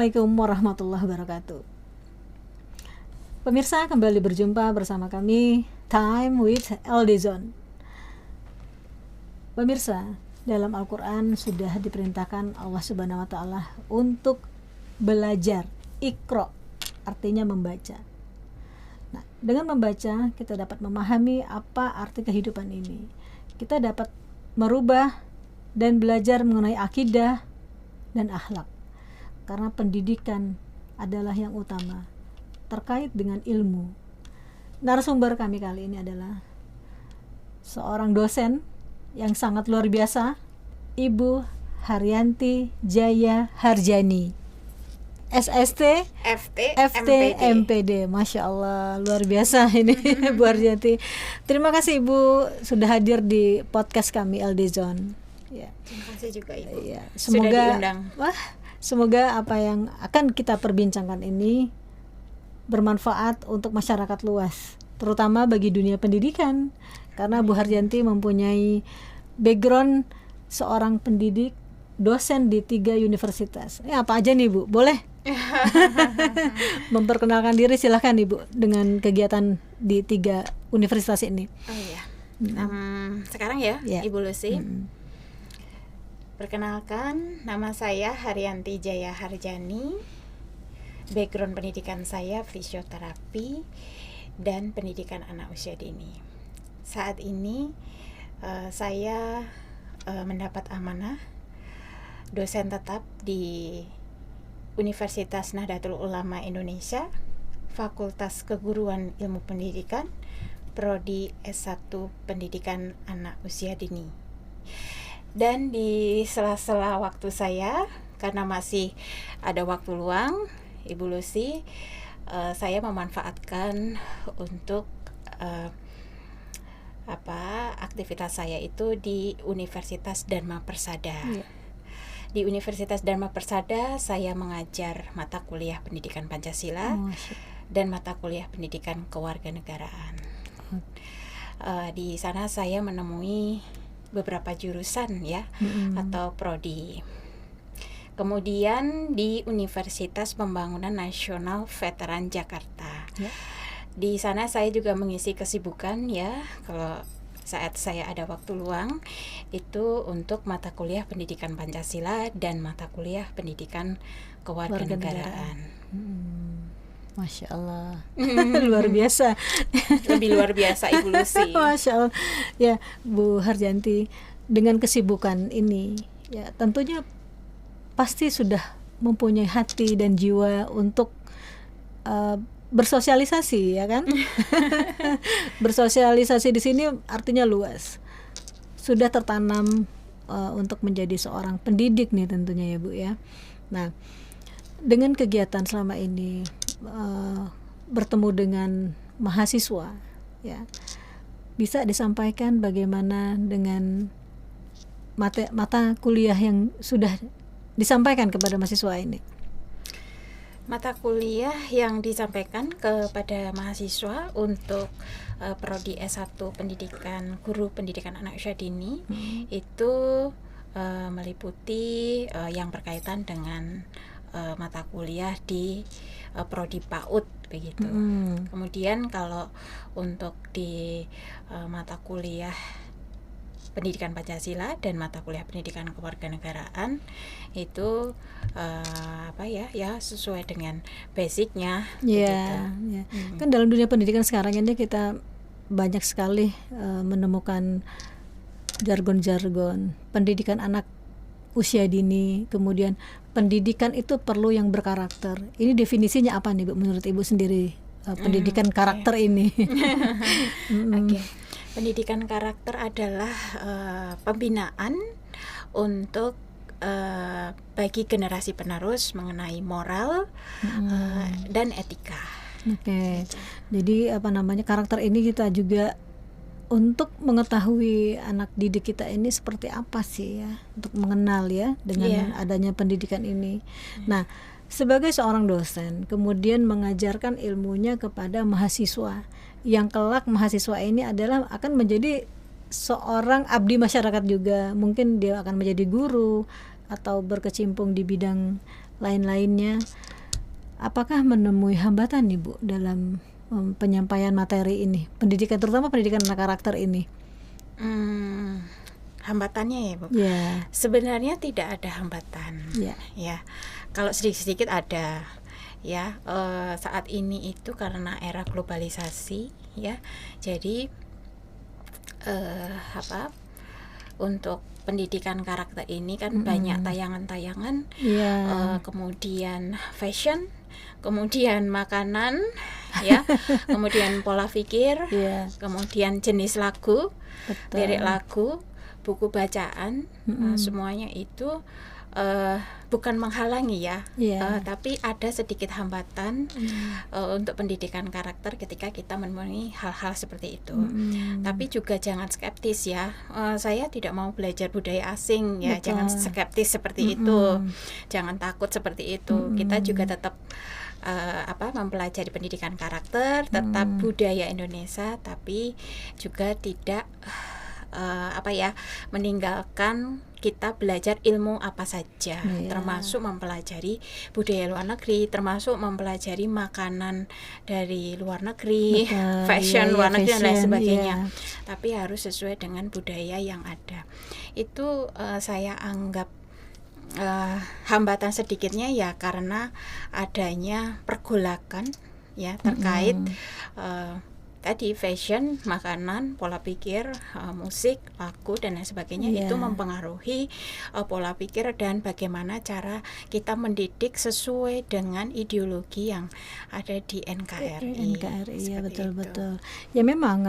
Assalamualaikum warahmatullahi wabarakatuh. Pemirsa, kembali berjumpa bersama kami Time with Eldizon. Pemirsa, dalam Al-Quran sudah diperintahkan Allah Subhanahu wa Ta'ala untuk belajar. Iqra artinya membaca. Nah, dengan membaca kita dapat memahami apa arti kehidupan ini. Kita dapat merubah dan belajar mengenai akidah dan akhlak. Karena pendidikan adalah yang utama terkait dengan ilmu. Narasumber kami kali ini adalah seorang dosen yang sangat luar biasa, Ibu Haryanti Jaya Harjani, SST FT MPD. Masya Allah, luar biasa ini Bu Haryanti. Terima kasih Ibu sudah hadir di podcast kami Eldizon. Ya. Terima kasih juga Ibu. Ya, sudah diundang. Semoga apa yang akan kita perbincangkan ini bermanfaat untuk masyarakat luas, terutama bagi dunia pendidikan. Karena Bu Haryanti mempunyai background seorang pendidik, dosen di 3 universitas. Apa aja nih Bu? Boleh? Memperkenalkan diri silahkan Ibu dengan kegiatan di 3 universitas ini. Oh iya. Sekarang ya, Ibu Lucy. Perkenalkan, nama saya Haryanti Jaya Harjani. Background pendidikan saya fisioterapi dan pendidikan anak usia dini. Saat ini saya mendapat amanah dosen tetap di Universitas Nahdlatul Ulama Indonesia, Fakultas Keguruan Ilmu Pendidikan, Prodi S1 Pendidikan Anak Usia Dini. Dan di sela-sela waktu saya, karena masih ada waktu luang, Ibu Lucy, saya memanfaatkan untuk aktivitas saya itu di Universitas Dharma Persada. Di Universitas Dharma Persada saya mengajar mata kuliah pendidikan Pancasila dan mata kuliah pendidikan kewarganegaraan. Di sana saya menemui beberapa jurusan atau prodi. Kemudian di Universitas Pembangunan Nasional Veteran Jakarta. Di sana saya juga mengisi kesibukan kalau saat saya ada waktu luang itu untuk mata kuliah pendidikan Pancasila dan mata kuliah pendidikan kewarganegaraan. Masya Allah. Luar biasa. Lebih luar biasa Ibu Lucy. Masya Allah. Ya Bu Haryanti, dengan kesibukan ini ya tentunya pasti sudah mempunyai hati dan jiwa untuk bersosialisasi, ya kan? Bersosialisasi di sini artinya luas. Sudah tertanam untuk menjadi seorang pendidik nih tentunya ya Bu ya. Nah, dengan kegiatan selama ini bertemu dengan mahasiswa ya, bisa disampaikan bagaimana dengan mata kuliah yang sudah disampaikan kepada mahasiswa ini? Mata kuliah yang disampaikan kepada mahasiswa untuk prodi S1 pendidikan guru pendidikan anak usia dini itu meliputi yang berkaitan dengan mata kuliah di prodi PAUD begitu. Kemudian kalau untuk di mata kuliah pendidikan Pancasila dan mata kuliah pendidikan kewarganegaraan itu sesuai dengan basicnya. Kan dalam dunia pendidikan sekarang ini kita banyak sekali menemukan jargon-jargon pendidikan anak usia dini, kemudian pendidikan itu perlu yang berkarakter. Ini definisinya apa nih Bu menurut Ibu sendiri, pendidikan karakter ini? Pendidikan karakter adalah pembinaan untuk bagi generasi penerus mengenai moral dan etika. Jadi karakter ini kita juga untuk mengetahui anak didik kita ini seperti apa sih ya, untuk mengenal ya dengan adanya pendidikan ini. Nah, sebagai seorang dosen kemudian mengajarkan ilmunya kepada mahasiswa, yang kelak mahasiswa ini akan menjadi seorang abdi masyarakat juga. Mungkin dia akan menjadi guru atau berkecimpung di bidang lain-lainnya, apakah menemui hambatan nih Bu dalam penyampaian materi ini, pendidikan, terutama pendidikan anak karakter ini? Hambatannya ya Bu, sebenarnya tidak ada hambatan, ya. Kalau sedikit-sedikit ada, ya. Saat ini itu karena era globalisasi, ya. Jadi untuk pendidikan karakter ini kan banyak tayangan-tayangan, kemudian fashion, kemudian makanan, ya, kemudian pola pikir, kemudian jenis lagu, lirik lagu, buku bacaan, semuanya itu bukan menghalangi ya, tapi ada sedikit hambatan untuk pendidikan karakter ketika kita menemui hal-hal seperti itu. Tapi juga jangan skeptis ya, saya tidak mau belajar budaya asing ya, jangan skeptis seperti itu, jangan takut seperti itu. Kita juga tetap mempelajari pendidikan karakter, tetap budaya Indonesia, tapi juga tidak meninggalkan kita belajar ilmu apa saja, termasuk mempelajari budaya luar negeri, termasuk mempelajari makanan dari luar negeri, fashion luar negeri dan lain sebagainya. Tapi harus sesuai dengan budaya yang ada. Itu saya anggap hambatan sedikitnya ya karena adanya pergolakan ya terkait tadi fashion, makanan, pola pikir, musik, lagu dan lain sebagainya, itu mempengaruhi pola pikir dan bagaimana cara kita mendidik sesuai dengan ideologi yang ada di NKRI. Ya, betul. Ya memang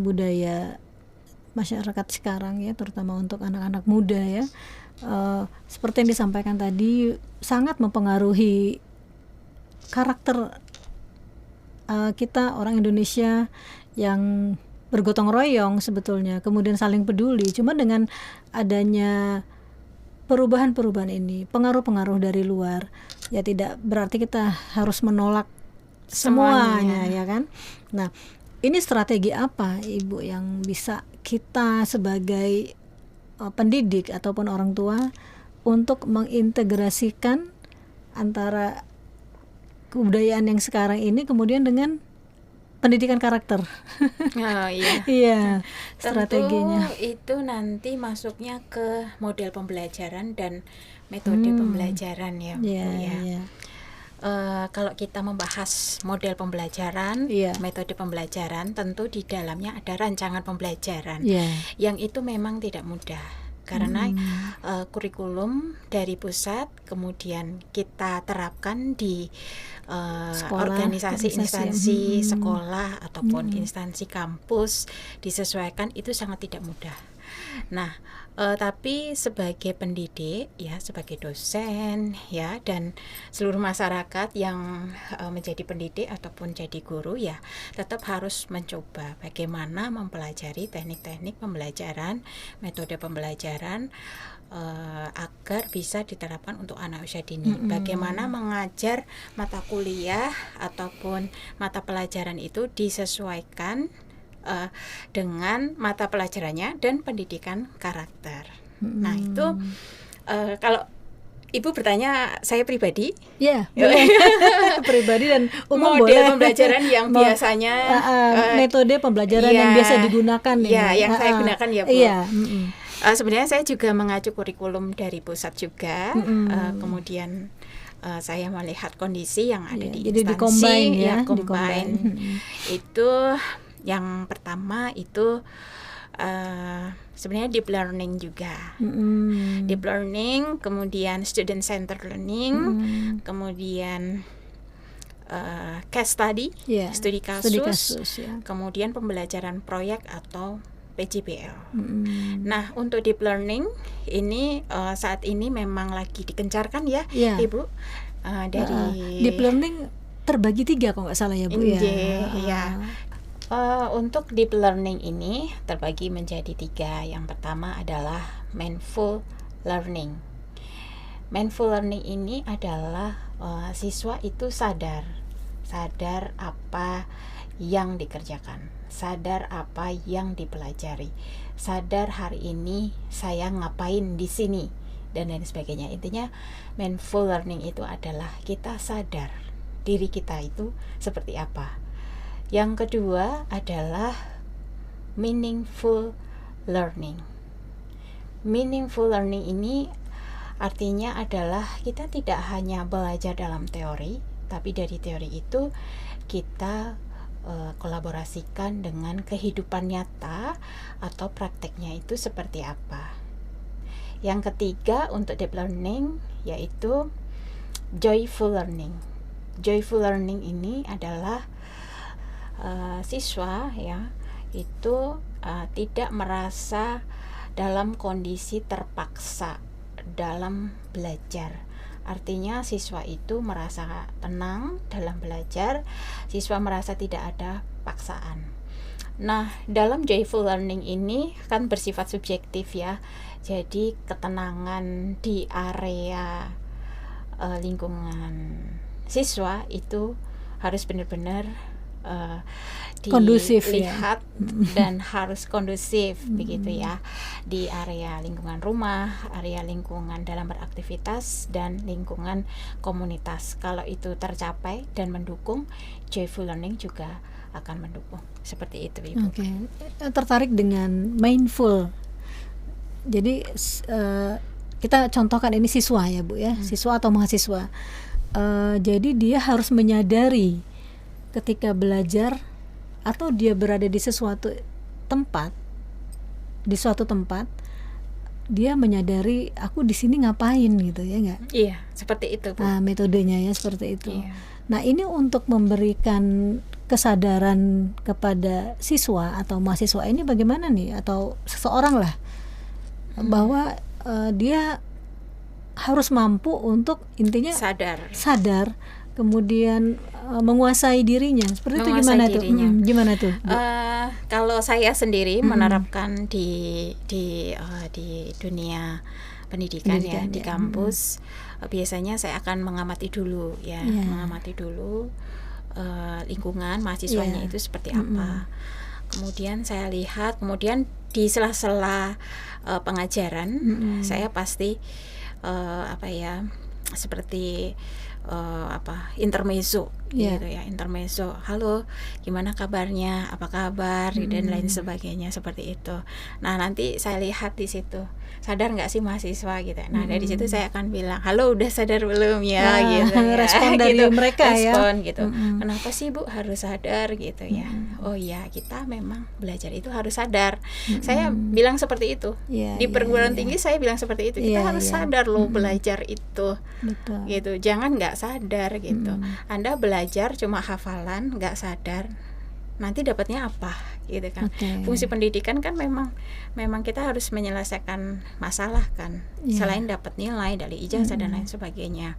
budaya masyarakat sekarang ya, terutama untuk anak-anak muda ya, seperti yang disampaikan tadi, sangat mempengaruhi karakter kita orang Indonesia yang bergotong royong sebetulnya, kemudian saling peduli. Cuma dengan adanya perubahan-perubahan ini, pengaruh-pengaruh dari luar, ya tidak berarti kita harus menolak semuanya ya kan. Nah, ini strategi apa Ibu yang bisa kita sebagai pendidik ataupun orang tua untuk mengintegrasikan antara kebudayaan yang sekarang ini kemudian dengan pendidikan karakter? Iya, strateginya. Tentu itu nanti masuknya ke model pembelajaran dan metode pembelajaran ya, Bu ya. Kalau kita membahas model pembelajaran, metode pembelajaran, tentu di dalamnya ada rancangan pembelajaran yang itu memang tidak mudah. Karena kurikulum dari pusat kemudian kita terapkan di organisasi, instansi sekolah ataupun instansi kampus, disesuaikan, itu sangat tidak mudah. Nah, tapi sebagai pendidik ya, sebagai dosen ya, dan seluruh masyarakat yang menjadi pendidik ataupun jadi guru ya, tetap harus mencoba bagaimana mempelajari teknik-teknik pembelajaran, metode pembelajaran agar bisa diterapkan untuk anak usia dini. Bagaimana mengajar mata kuliah ataupun mata pelajaran itu disesuaikan dengan mata pelajarannya dan pendidikan karakter. Nah itu kalau Ibu bertanya saya pribadi, pribadi dan umum, model pembelajaran yang biasanya metode pembelajaran yang biasa digunakan yang saya gunakan ya Bu. Sebenarnya saya juga mengacu kurikulum dari pusat juga, kemudian saya melihat kondisi yang ada di instansi, combine. Itu yang pertama itu sebenarnya deep learning juga, deep learning, kemudian student centered learning, kemudian case study, studi kasus, kemudian pembelajaran proyek atau PJBL. Nah, untuk deep learning ini saat ini memang lagi dikencarkan ya, Ibu. Dari deep learning terbagi 3 kalau nggak salah ya Bu ya. Untuk deep learning ini terbagi menjadi 3. Yang pertama adalah mindful learning. Mindful learning ini adalah siswa itu sadar apa yang dikerjakan, sadar apa yang dipelajari, sadar hari ini saya ngapain di sini, dan lain sebagainya. Intinya mindful learning itu adalah kita sadar diri kita itu seperti apa. Yang kedua adalah meaningful learning. Meaningful learning ini artinya adalah kita tidak hanya belajar dalam teori, tapi dari teori itu kita kolaborasikan dengan kehidupan nyata atau prakteknya itu seperti apa. Yang ketiga untuk deep learning yaitu joyful learning. Joyful learning ini adalah siswa ya itu tidak merasa dalam kondisi terpaksa dalam belajar. Artinya siswa itu merasa tenang dalam belajar, siswa merasa tidak ada paksaan. Nah, dalam joyful learning ini kan bersifat subjektif ya. Jadi ketenangan di area lingkungan siswa itu harus benar-benar kondusif dilihat ya. Dan harus kondusif begitu ya, di area lingkungan rumah, area lingkungan dalam beraktivitas, dan lingkungan komunitas. Kalau itu tercapai dan mendukung, joyful learning juga akan mendukung. Seperti itu Ibu. Oke. Tertarik dengan mindful. Jadi kita contohkan ini siswa ya Bu ya, siswa atau mahasiswa. Jadi dia harus menyadari ketika belajar atau dia berada di suatu tempat, dia menyadari aku di sini ngapain gitu ya nggak? Iya, seperti itu Bu. Nah, metodenya ya seperti itu. Iya. Nah, ini untuk memberikan kesadaran kepada siswa atau mahasiswa ini bagaimana nih, atau seseorang lah bahwa dia harus mampu untuk intinya sadar kemudian menguasai dirinya. Seperti itu gimana tuh? Kalau saya sendiri menerapkan di dunia pendidikan ya, di kampus, biasanya saya akan mengamati dulu ya, mengamati dulu lingkungan mahasiswanya itu seperti apa. Kemudian saya lihat, kemudian di sela-sela pengajaran saya pasti seperti intermezzo gitu ya, intermezzo, halo gimana kabarnya, apa kabar dan lain sebagainya seperti itu. Nah nanti saya lihat di situ sadar nggak sih mahasiswa gitu. Nah dari situ saya akan bilang, halo udah sadar belum ya, gitu ya. Respon dari gitu. mereka respon gitu. Kenapa sih Bu harus sadar gitu ya? Oh ya, kita memang belajar itu harus sadar. Saya bilang seperti itu di perguruan tinggi, saya bilang seperti itu, kita harus sadar loh belajar itu. Betul. Gitu, jangan nggak sadar gitu. Anda belajar cuma hafalan, nggak sadar, nanti dapatnya apa gitu kan. Fungsi pendidikan kan memang kita harus menyelesaikan masalah kan, selain dapat nilai dari ijazah dan lain sebagainya.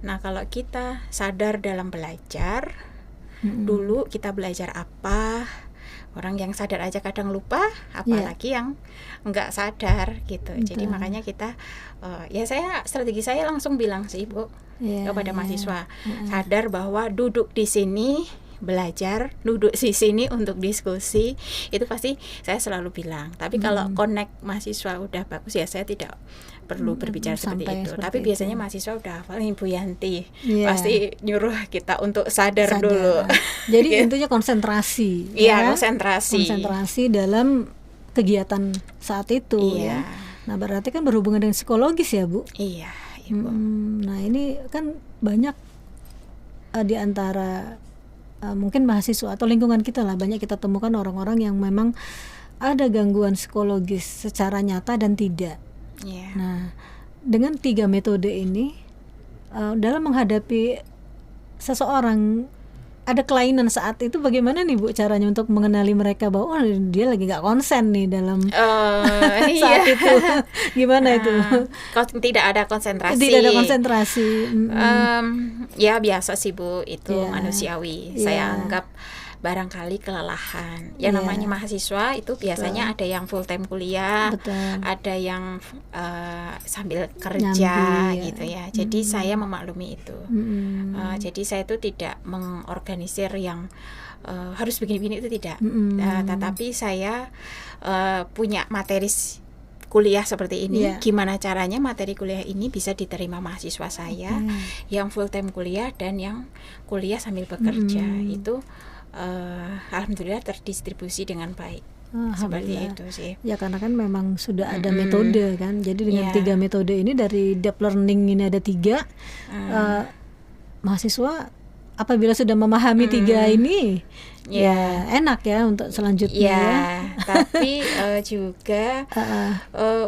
Nah kalau kita sadar dalam belajar, dulu kita belajar apa, orang yang sadar aja kadang lupa, apalagi yang nggak sadar gitu. Jadi makanya kita strategi saya langsung bilang sih Bu kepada mahasiswa, sadar bahwa duduk di sini belajar, duduk di sini untuk diskusi, itu pasti saya selalu bilang. Tapi kalau connect mahasiswa udah bagus ya saya tidak perlu berbicara seperti itu. Tapi biasanya mahasiswa udah hafal, Ibu Yanti pasti nyuruh kita untuk sadar dulu. Jadi intinya konsentrasi. Konsentrasi dalam kegiatan saat itu ya. Nah berarti kan berhubungan dengan psikologis ya Bu? Iya Ibu. Nah ini kan banyak di antara mungkin mahasiswa atau lingkungan kita lah, banyak kita temukan orang-orang yang memang ada gangguan psikologis secara nyata dan tidak. Nah dengan 3 metode ini dalam menghadapi seseorang ada kelainan saat itu, bagaimana nih Bu caranya untuk mengenali mereka bahwa dia lagi nggak konsen nih dalam saat itu? Gimana itu? Tidak ada konsentrasi. Ya biasa sih Bu, itu manusiawi. Saya anggap barangkali kelelahan. Ya namanya mahasiswa itu biasanya ada yang full time kuliah, ada yang sambil kerja gitu ya. Jadi saya memaklumi itu. Jadi saya itu tidak mengorganisir yang harus begini-begini, itu tidak. Tetapi saya punya materi kuliah seperti ini, gimana caranya materi kuliah ini bisa diterima mahasiswa saya yang full time kuliah dan yang kuliah sambil bekerja. Itu alhamdulillah terdistribusi dengan baik. Seperti itu sih. Ya karena kan memang sudah ada metode kan. Jadi dengan 3 metode ini, dari deep learning ini ada 3, mahasiswa apabila sudah memahami 3 ini, ya enak ya untuk selanjutnya. Tapi juga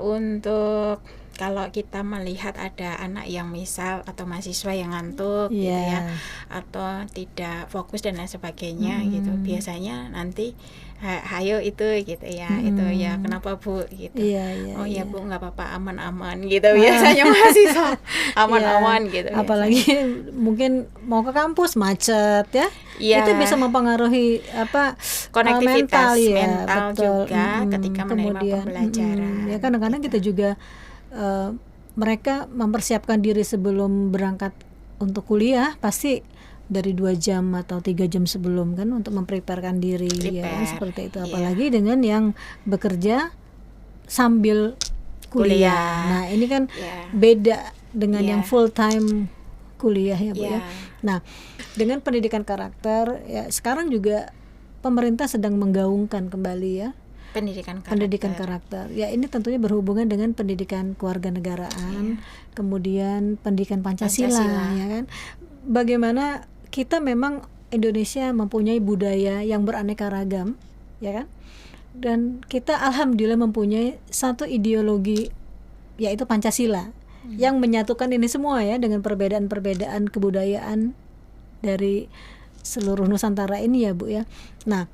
untuk kalau kita melihat ada anak yang misal atau mahasiswa yang ngantuk gitu ya, atau tidak fokus dan lain sebagainya gitu, biasanya nanti hayo itu gitu ya, itu ya kenapa Bu gitu. Oh ya Bu, nggak apa-apa, aman-aman gitu biasanya mahasiswa aman-aman gitu. Apalagi mungkin mau ke kampus macet ya, itu bisa mempengaruhi konektivitas betul. mental juga ketika menerima pembelajaran. Ya kadang-kadang kita juga mereka mempersiapkan diri sebelum berangkat untuk kuliah, pasti dari 2 jam atau 3 jam sebelum kan, untuk mempreparekan diri ya kan, seperti itu. Apalagi dengan yang bekerja sambil kuliah. Nah ini kan beda dengan yang full time kuliah ya Bu ya. Nah dengan pendidikan karakter ya, sekarang juga pemerintah sedang menggaungkan kembali ya pendidikan karakter. Ya ini tentunya berhubungan dengan pendidikan kewarganegaraan, kemudian pendidikan Pancasila ya kan. Bagaimana kita memang Indonesia mempunyai budaya yang beraneka ragam ya kan. Dan kita alhamdulillah mempunyai satu ideologi, yaitu Pancasila, yang menyatukan ini semua ya, dengan perbedaan-perbedaan kebudayaan dari seluruh Nusantara ini ya Bu ya. Nah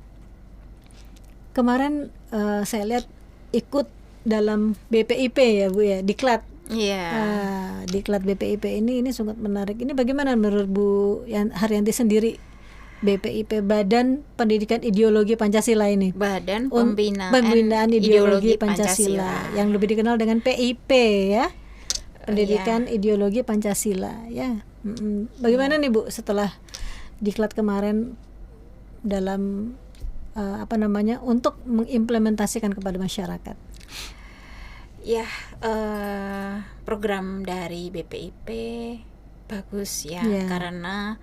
kemarin saya lihat ikut dalam BPIP ya Bu ya, diklat. Diklat BPIP ini sangat menarik. Ini bagaimana menurut Bu Haryanti sendiri, BPIP, Badan Pendidikan Ideologi Pancasila ini? Badan Pembinaan Ideologi Pancasila, yang lebih dikenal dengan PIP ya, Pendidikan Ideologi Pancasila ya. Bagaimana nih Bu setelah diklat kemarin dalam untuk mengimplementasikan kepada masyarakat? Ya, program dari BPIP bagus ya, karena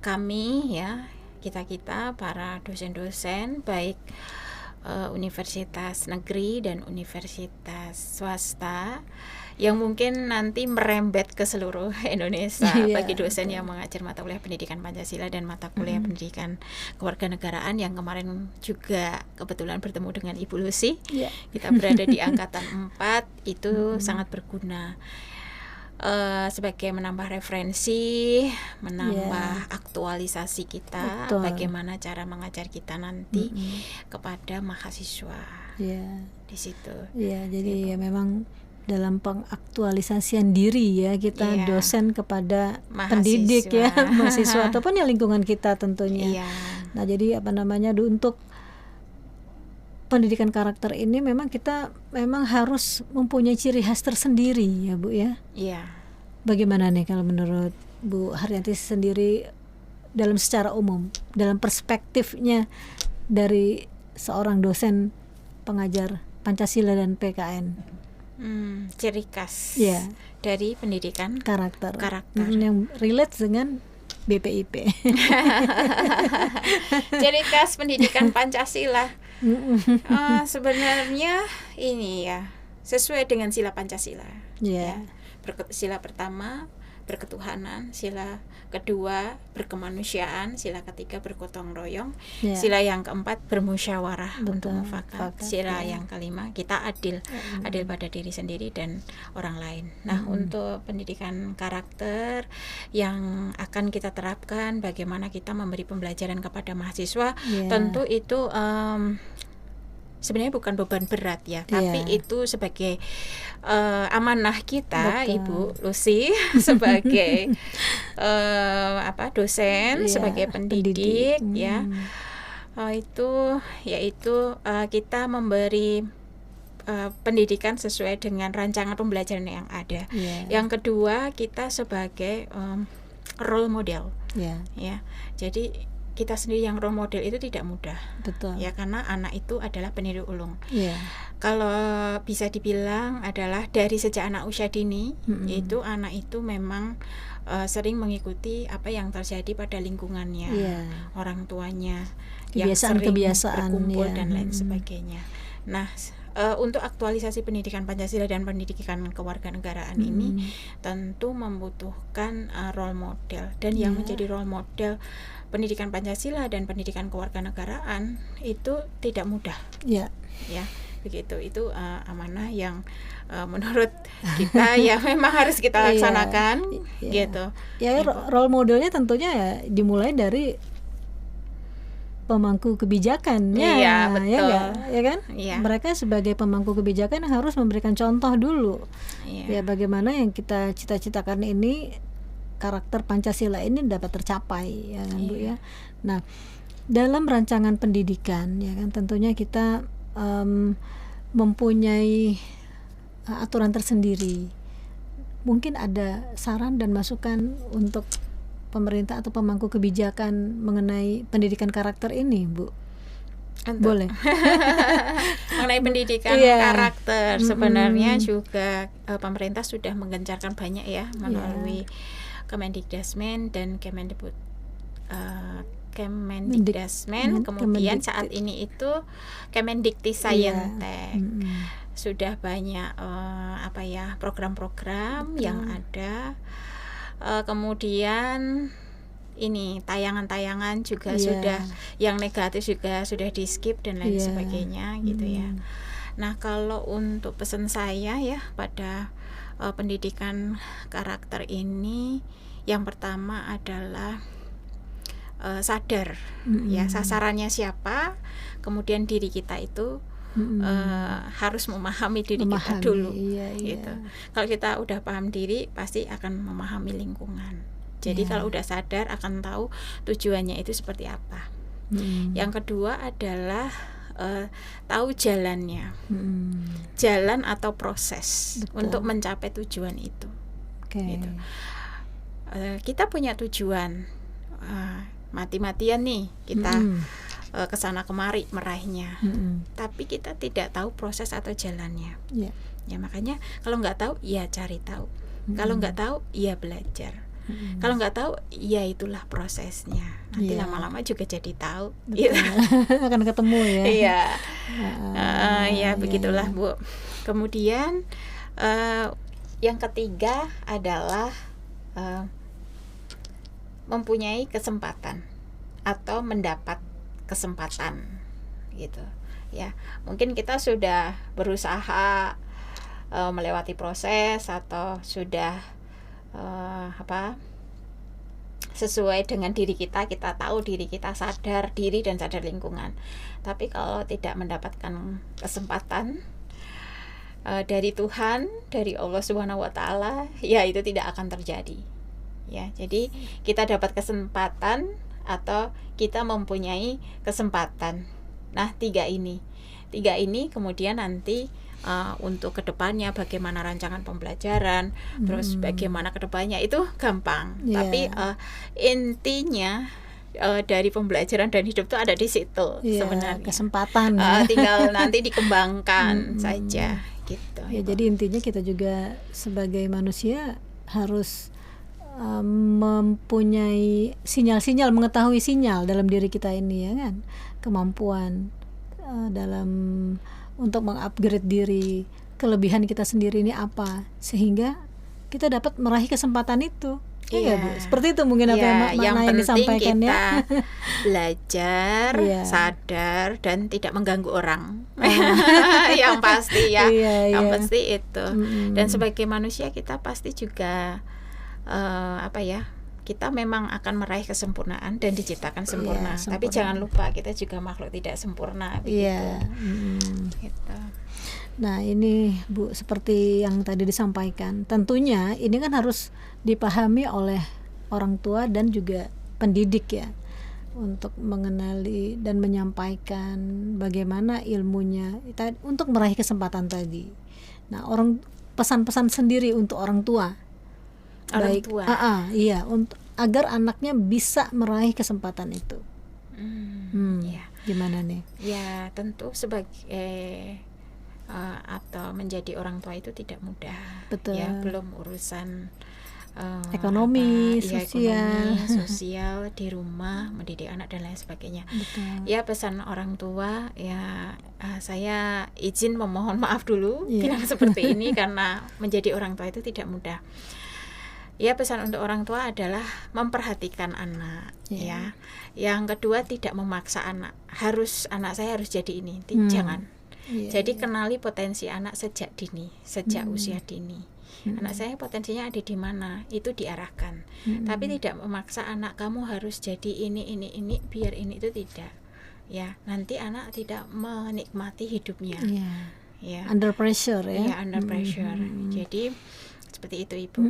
kami ya, kita para dosen-dosen baik universitas negeri dan universitas swasta yang mungkin nanti merembet ke seluruh Indonesia, bagi dosen yang mengajar mata kuliah pendidikan Pancasila dan mata kuliah pendidikan kewarganegaraan, yang kemarin juga kebetulan bertemu dengan Ibu Lucy. Kita berada di angkatan 4, itu sangat berguna sebagai menambah referensi, menambah aktualisasi kita, bagaimana cara mengajar kita nanti kepada mahasiswa di situ. Jadi ya memang dalam pengaktualisasian diri ya kita dosen kepada pendidik ya, mahasiswa ataupun ya lingkungan kita tentunya. Nah jadi untuk pendidikan karakter ini memang kita harus mempunyai ciri khas tersendiri ya Bu ya. Bagaimana nih kalau menurut Bu Haryanti sendiri, dalam secara umum, dalam perspektifnya dari seorang dosen pengajar Pancasila dan PKN? Ciri khas dari pendidikan karakter yang relate dengan BPIP. Ciri khas pendidikan Pancasila sebenarnya ini ya, sesuai dengan sila Pancasila. Sila pertama berketuhanan, sila kedua berkemanusiaan, sila ketiga bergotong royong, sila yang keempat bermusyawarah untuk mufakat, sila yang kelima kita adil pada diri sendiri dan orang lain. Nah untuk pendidikan karakter yang akan kita terapkan, bagaimana kita memberi pembelajaran kepada mahasiswa, tentu itu sebenarnya bukan beban berat ya, tapi itu sebagai amanah kita, Ibu Lucy, sebagai dosen, sebagai pendidik ya. Itu yaitu kita memberi pendidikan sesuai dengan rancangan pembelajaran yang ada. Yang kedua, kita sebagai role model. Ya. Jadi kita sendiri yang role model itu tidak mudah. Betul. Ya, karena anak itu adalah peniru ulung. Iya. Kalau bisa dibilang adalah dari sejak anak usia dini, yaitu anak itu memang sering mengikuti apa yang terjadi pada lingkungannya, orang tuanya, yang sering berkumpul dan lain sebagainya. Nah, untuk aktualisasi pendidikan Pancasila dan pendidikan kewarganegaraan ini tentu membutuhkan role model, dan yang menjadi role model pendidikan Pancasila dan pendidikan kewarganegaraan itu tidak mudah. Ya, begitu. Itu amanah yang menurut kita ya memang harus kita laksanakan. Gitu. Ya, role modelnya tentunya ya dimulai dari pemangku kebijakannya, betul. Ya kan? Mereka sebagai pemangku kebijakan harus memberikan contoh dulu. Ya, bagaimana yang kita cita-citakan ini, karakter Pancasila ini dapat tercapai, ya kan, Bu ya. Nah, dalam rancangan pendidikan, ya kan, tentunya kita mempunyai aturan tersendiri. Mungkin ada saran dan masukan untuk pemerintah atau pemangku kebijakan mengenai pendidikan karakter ini, Bu? Boleh. Mengenai pendidikan karakter, sebenarnya juga pemerintah sudah menggencarkan banyak ya, melalui Kemendikdasmen dan Kemendikdasmen, kemudian saat ini itu Kemendiktisayentek. Sudah banyak program-program yang ada. Kemudian ini tayangan-tayangan juga sudah, yang negatif juga sudah di skip dan lain sebagainya gitu ya. Nah, kalau untuk pesan saya ya pada pendidikan karakter ini, yang pertama adalah sadar ya sasarannya siapa, kemudian diri kita itu harus memahami diri kita dulu. Gitu. Kalau kita udah paham diri, pasti akan memahami lingkungan. Jadi kalau udah sadar akan tahu tujuannya itu seperti apa. Yang kedua adalah tahu jalannya, jalan atau proses untuk mencapai tujuan itu. Gitu. Kita punya tujuan, mati-matian nih kita kesana kemari meraihnya, tapi kita tidak tahu proses atau jalannya. Ya, makanya kalau nggak tahu, ya cari tahu. Kalau nggak tahu, ya belajar. Kalau nggak tahu, ya itulah prosesnya. Nanti lama-lama juga jadi tahu. Akan ketemu ya. Begitulah Bu. Kemudian yang ketiga adalah mempunyai kesempatan atau mendapat kesempatan gitu ya. Mungkin kita sudah berusaha melewati proses atau sudah sesuai dengan diri kita tahu diri kita, sadar diri dan sadar lingkungan. Tapi kalau tidak mendapatkan kesempatan dari Tuhan, dari Allah Subhanahu wa taala, ya itu tidak akan terjadi. Ya, jadi kita dapat kesempatan atau kita mempunyai kesempatan. Nah, tiga ini kemudian nanti untuk kedepannya bagaimana rancangan pembelajaran, terus bagaimana kedepannya itu gampang. Tapi intinya dari pembelajaran dan hidup itu ada di situ sebenarnya. Kesempatan. Tinggal nanti dikembangkan saja gitu. Ya, jadi intinya kita juga sebagai manusia harus mempunyai sinyal-sinyal, mengetahui sinyal dalam diri kita ini, ya kan, kemampuan dalam untuk mengupgrade diri, kelebihan kita sendiri ini apa, sehingga kita dapat meraih kesempatan itu. Bu? Seperti itu mungkin apa yang disampaikan ya. Belajar, sadar dan tidak mengganggu orang. Yang pasti ya. Yang pasti itu. Dan sebagai manusia kita pasti juga kita memang akan meraih kesempurnaan dan diciptakan sempurna. Tapi jangan lupa kita juga makhluk tidak sempurna begitu. Gitu. Nah, ini Bu, seperti yang tadi disampaikan, tentunya ini kan harus dipahami oleh orang tua dan juga pendidik ya, untuk mengenali dan menyampaikan bagaimana ilmunya untuk meraih kesempatan tadi. Nah, pesan-pesan sendiri untuk orang tua. Untuk agar anaknya bisa meraih kesempatan itu. Ya. Gimana nih? Ya tentu sebagai atau menjadi orang tua itu tidak mudah. Betul. Ya, belum urusan ekonomi, ekonomi, sosial di rumah, mendidik anak dan lain sebagainya. Betul. Ya, pesan orang tua ya, saya izin memohon maaf dulu bilang seperti ini karena menjadi orang tua itu tidak mudah. Ya, pesan untuk orang tua adalah memperhatikan anak, ya. Yang kedua, tidak memaksa anak. Anak saya harus jadi ini, jangan. Jadi kenali potensi anak sejak dini, sejak usia dini. Anak saya potensinya ada di mana, itu diarahkan. Tapi tidak memaksa anak, kamu harus jadi ini, biar ini, itu tidak. Ya, nanti anak tidak menikmati hidupnya. Ya. Under pressure ya. Ya, under pressure. Jadi seperti itu Ibu.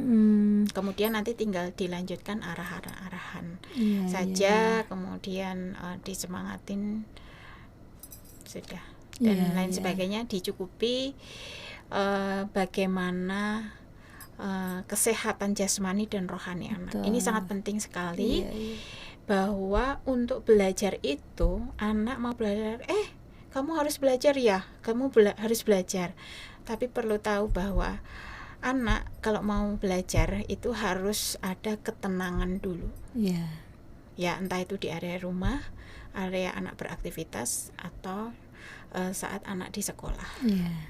Kemudian nanti tinggal dilanjutkan arahan-arahan saja, kemudian disemangatin sudah. Dan lain sebagainya, dicukupi bagaimana kesehatan jasmani dan rohani anak. Ini sangat penting sekali. Bahwa untuk belajar itu, anak mau belajar, kamu harus belajar ya, kamu harus belajar. Tapi perlu tahu bahwa anak kalau mau belajar itu harus ada ketenangan dulu. Ya, entah itu di area rumah, area anak beraktivitas, atau saat anak di sekolah.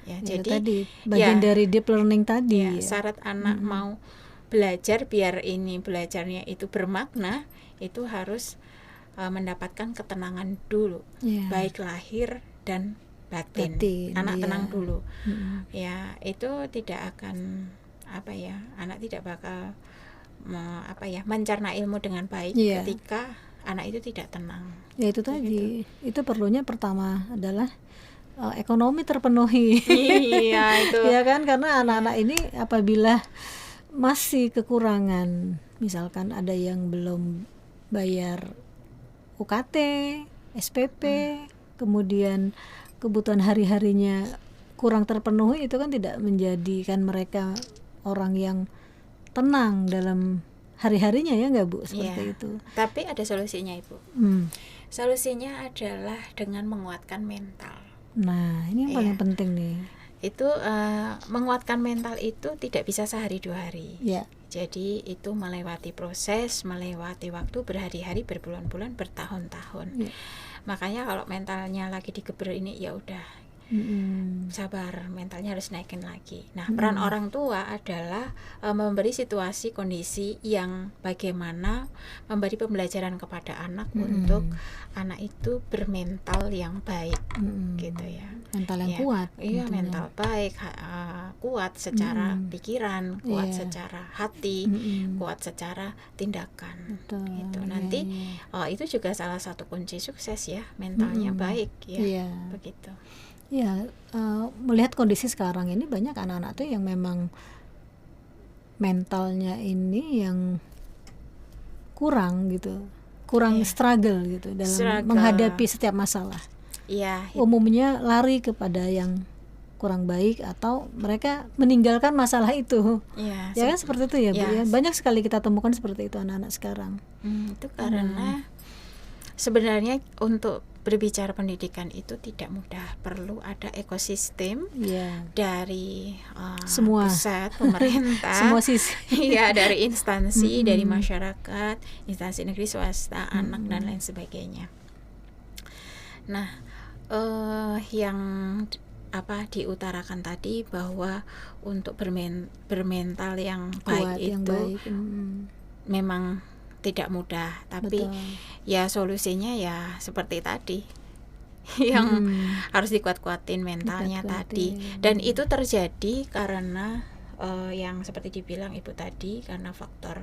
Ya, jadi tadi bagian dari deep learning tadi. Syarat anak mau belajar biar ini belajarnya itu bermakna, itu harus mendapatkan ketenangan dulu, baik lahir dan batin. Anak tenang dulu. Ya, itu tidak akan anak tidak bakal mencerna ilmu dengan baik ketika anak itu tidak tenang. Ya itu tadi. Itu perlunya pertama adalah ekonomi terpenuhi. Iya, itu. Ya kan, karena anak-anak ini apabila masih kekurangan, misalkan ada yang belum bayar UKT, SPP, kemudian kebutuhan hari-harinya kurang terpenuhi, itu kan tidak menjadikan mereka orang yang tenang dalam hari-harinya, ya nggak Bu, seperti itu. Tapi ada solusinya Ibu. Solusinya adalah dengan menguatkan mental. Nah, ini yang paling penting nih. Itu menguatkan mental itu tidak bisa sehari dua hari. Jadi itu melewati proses, melewati waktu berhari-hari, berbulan-bulan, bertahun-tahun. Makanya kalau mentalnya lagi digeber ini, ya udah, sabar, mentalnya harus naikin lagi. Nah, peran orang tua adalah memberi situasi kondisi yang bagaimana memberi pembelajaran kepada anak untuk anak itu bermental yang baik, gitu ya. Mental yang kuat. Iya, mental baik, kuat secara pikiran, kuat secara hati, kuat secara tindakan. Gitu. Nanti itu juga salah satu kunci sukses ya, mentalnya baik ya, begitu. Ya, melihat kondisi sekarang ini banyak anak-anak tuh yang memang mentalnya ini yang kurang gitu, struggle gitu dalam menghadapi setiap masalah. Umumnya lari kepada yang kurang baik atau mereka meninggalkan masalah itu. Ya kan, seperti itu ya Bu. Ya, banyak sekali kita temukan seperti itu anak-anak sekarang. Itu karena sebenarnya untuk berbicara pendidikan itu tidak mudah, perlu ada ekosistem dari semua pusat, pemerintah, semua sisi, dari instansi, dari masyarakat, instansi negeri, swasta, anak dan lain sebagainya. Nah, yang diutarakan tadi bahwa untuk bermental yang baik itu memang tidak mudah, tapi ya solusinya ya seperti tadi yang harus dikuat-kuatin mentalnya tadi. Dan itu terjadi karena yang seperti dibilang Ibu tadi, karena faktor